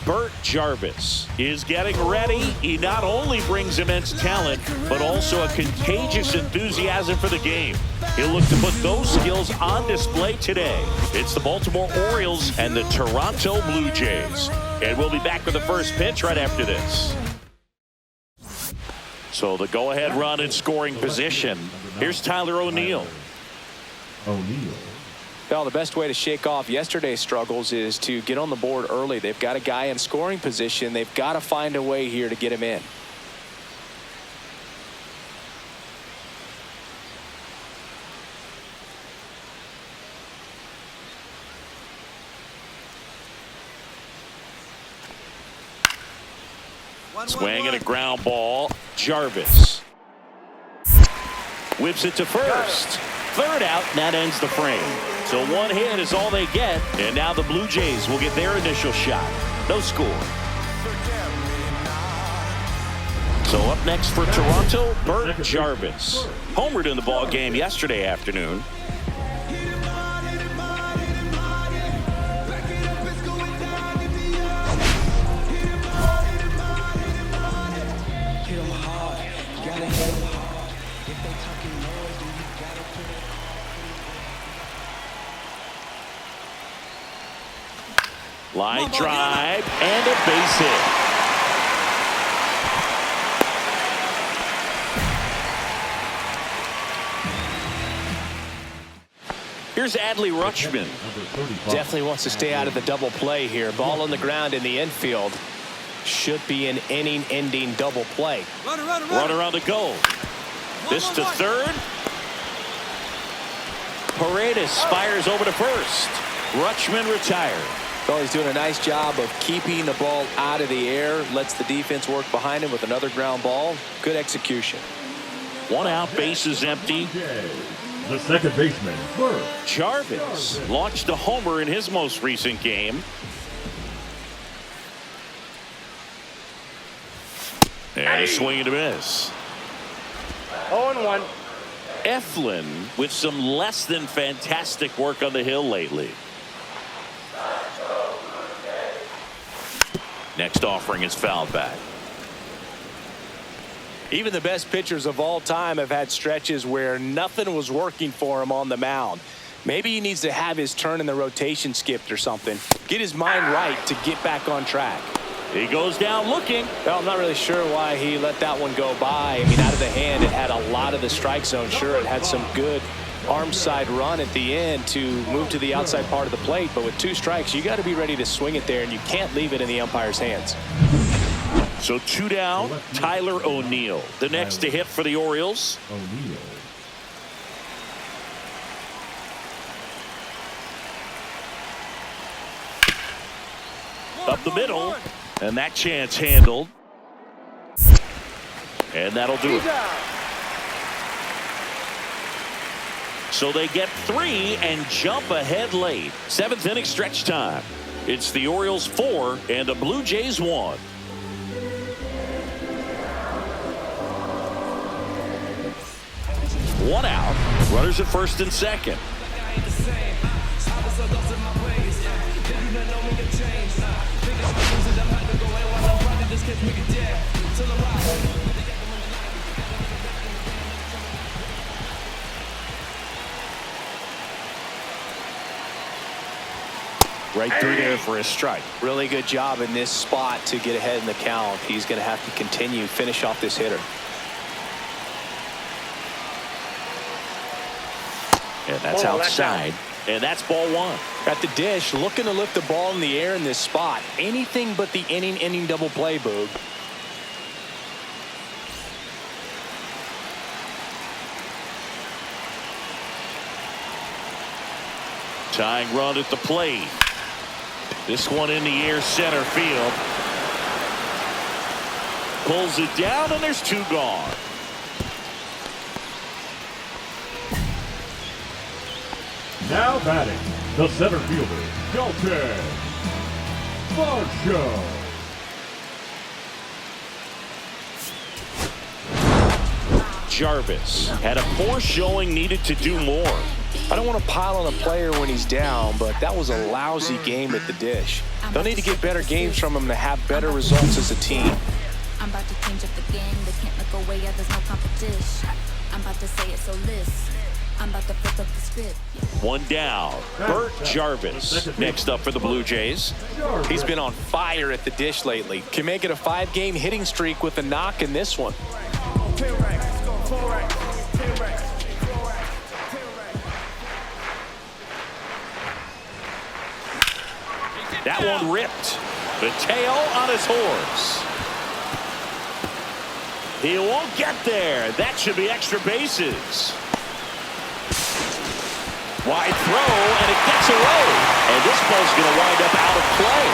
Burt Jarvis is getting ready. He not only brings immense talent, but also a contagious enthusiasm for the game. He'll look to put those skills on display today. It's the Baltimore Orioles and the Toronto Blue Jays. And we'll be back with the first pitch right after this. So the go-ahead run in scoring position. Here's Tyler O'Neill. Well, the best way to shake off yesterday's struggles is to get on the board early. They've got a guy in scoring position. They've got to find a way here to get him in. Swing and a ground ball. Jarvis whips it to first. Third out, and that ends the frame. So one hit is all they get, and now the Blue Jays will get their initial shot. No score. So up next for Toronto, Burt Jarvis. Homered in the ball game yesterday afternoon. Line drive and a base hit. Here's Adley Rutschman. Definitely wants to stay out of the double play here. Ball on the ground in the infield. Should be an inning-ending double play. Runner on the go. This to third. Paredes fires over to first. Rutschman retired. Well, he's doing a nice job of keeping the ball out of the air. Lets the defense work behind him with another ground ball. Good execution. One out, bases empty. The second baseman, Burt Jarvis launched a homer in his most recent game. And a swing and a miss. 0-1. Eflin with some less than fantastic work on the hill lately. Next offering is fouled back. Even the best pitchers of all time have had stretches where nothing was working for him on the mound. Maybe he needs to have his turn in the rotation skipped or something. Get his mind right to get back on track. He goes down looking. Well, I'm not really sure why he let that one go by. I mean, out of the hand, it had a lot of the strike zone. Sure, it had some good arm side run at the end to move to the outside part of the plate, but with two strikes, you got to be ready to swing it there, and you can't leave it in the umpire's hands. So two down, Tyler O'Neill. The next to hit for the Orioles. Up the middle, and that chance handled. And that'll do it. So they get three and jump ahead late. Seventh inning stretch time. It's the Orioles 4 and the Blue Jays 1. One out. Runners at first and second. Right through there for a strike. Really good job in this spot to get ahead in the count. He's going to have to continue, finish off this hitter. And that's outside. And that's ball one. At the dish, looking to lift the ball in the air in this spot. Anything but the inning double play, Boog. Tying run at the plate. This one in the air, center field. Pulls it down, and there's two gone. Now batting, the center fielder, Dalton Varsho. Jarvis had a poor showing, needed to do more. I don't want to pile on a player when he's down, but that was a lousy game at the dish. They'll need to get better games from him to have better results as a team. I'm about to change up the game. They can't look away, yeah, there's no competition. I'm about to say it, so listen. I'm about to flip up the script. One down. Burt Jarvis next up for the Blue Jays. He's been on fire at the dish lately. Can make it a 5-game hitting streak with a knock in this one. That one ripped. Mateo on his horse. He won't get there. That should be extra bases. Wide throw, and it gets away. And this ball's going to wind up out of play.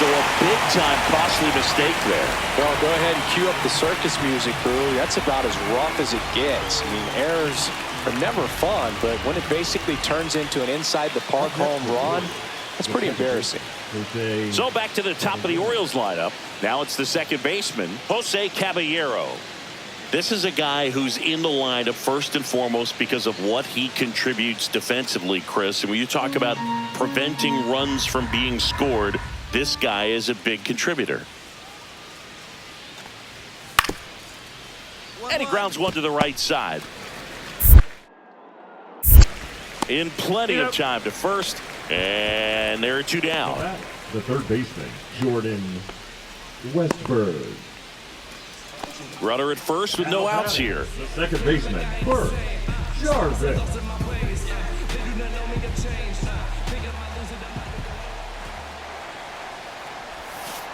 So a big-time costly mistake there. Well, go ahead and cue up the circus music, crew. That's about as rough as it gets. I mean, errors are never fun, but when it basically turns into an inside-the-park home run, that's pretty embarrassing. So back to the top of the Orioles lineup. Now it's the second baseman, Jose Caballero. This is a guy who's in the lineup first and foremost because of what he contributes defensively, Chris. And when you talk about preventing runs from being scored, this guy is a big contributor. And he grounds one to the right side. In plenty of time to first. And there are two down. The third baseman, Jordan Westberg. Runner at first with no outs here. The second baseman, Burt Jarvis.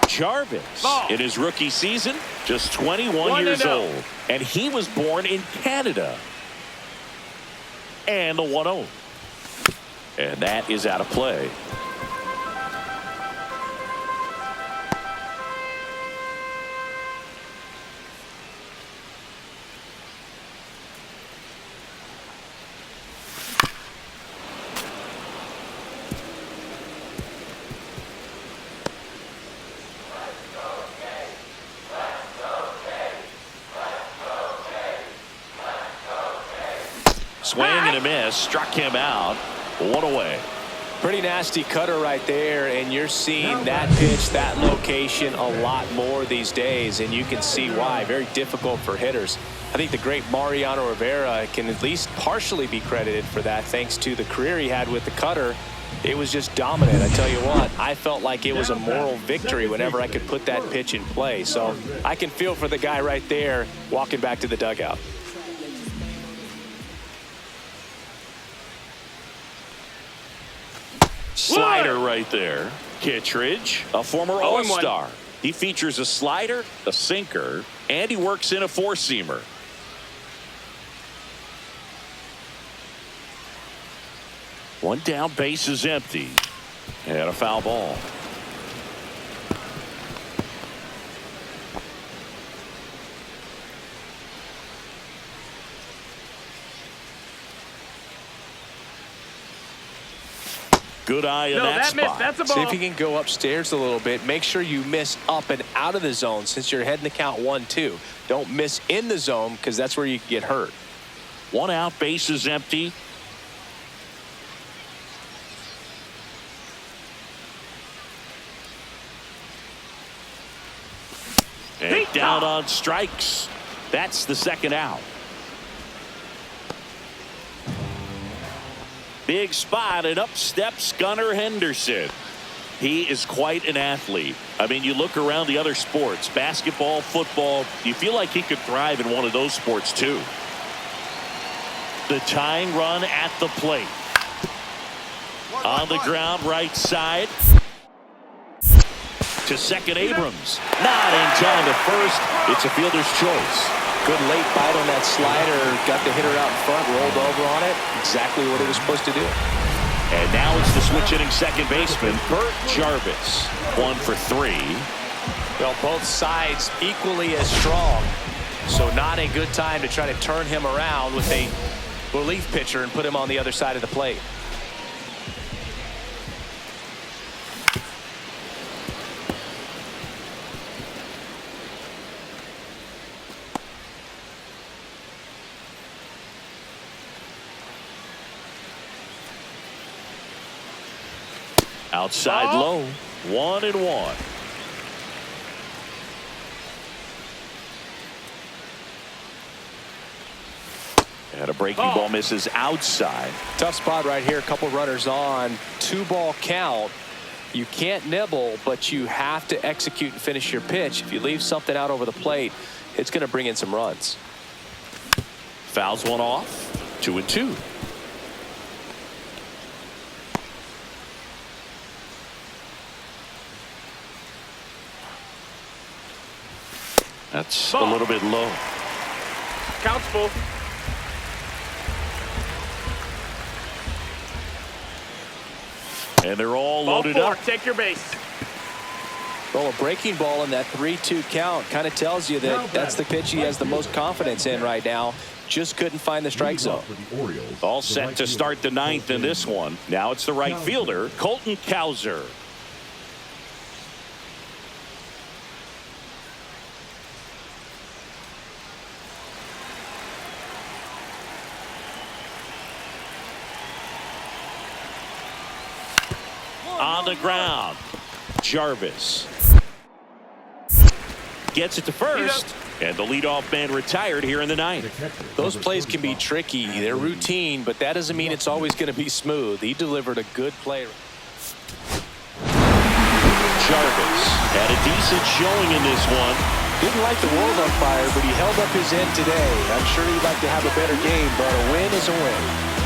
Jarvis, in his rookie season, just 21 years old. And he was born in Canada. And the 1-0. And that is out of play. Swing and a miss, struck him out. One away. Pretty nasty cutter right there, and you're seeing that pitch, that location a lot more these days, and you can see why. Very difficult for hitters. I think the great Mariano Rivera can at least partially be credited for that thanks to the career he had with the cutter. It was just dominant. I tell you what, I felt like it was a moral victory whenever I could put that pitch in play. So I can feel for the guy right there walking back to the dugout. Slider right there. Kittredge, a former All-Star. He features a slider, a sinker, and he works in a four-seamer. One down, base is empty. And a foul ball. Good eye in that spot. That's a ball. See if you can go upstairs a little bit. Make sure you miss up and out of the zone since you're heading to count 1-2. Don't miss in the zone because that's where you can get hurt. One out, base is empty. And down on strikes. That's the second out. Big spot, and up steps Gunnar Henderson. He is quite an athlete. I mean, you look around the other sports, basketball, football, you feel like he could thrive in one of those sports too. The tying run at the plate. On the ground, right side. To second, Abrams. Not in time to first. It's a fielder's choice. Good late bite on that slider. Got the hitter out in front, rolled over on it. Exactly what it was supposed to do. And now it's the switch hitting second baseman, Burt Jarvis. 1 for 3. Well, both sides equally as strong. So not a good time to try to turn him around with a relief pitcher and put him on the other side of the plate. Outside low. 1-1. And a breaking ball misses outside. Tough spot right here. A couple runners on. 2-ball count. You can't nibble, but you have to execute and finish your pitch. If you leave something out over the plate, it's going to bring in some runs. Fouls one off. 2-2. That's a little bit low. Count's full. And they're all Ball loaded 4. up. Take your base. Well, a breaking ball in that 3-2 count kind of tells you that that's the pitch he has the most confidence in right now. Just couldn't find the strike zone. For the Orioles, All the set right to start the fielder, ninth in this one. Now it's the right fielder, Colton Cowser. On the ground, Jarvis gets it to first, and the leadoff man retired here in the ninth. Those plays can be tricky. They're routine, but that doesn't mean it's always going to be smooth. He delivered a good play. Jarvis had a decent showing in this one. Didn't like the world on fire, but he held up his end today. I'm sure he'd like to have a better game, but a win is a win.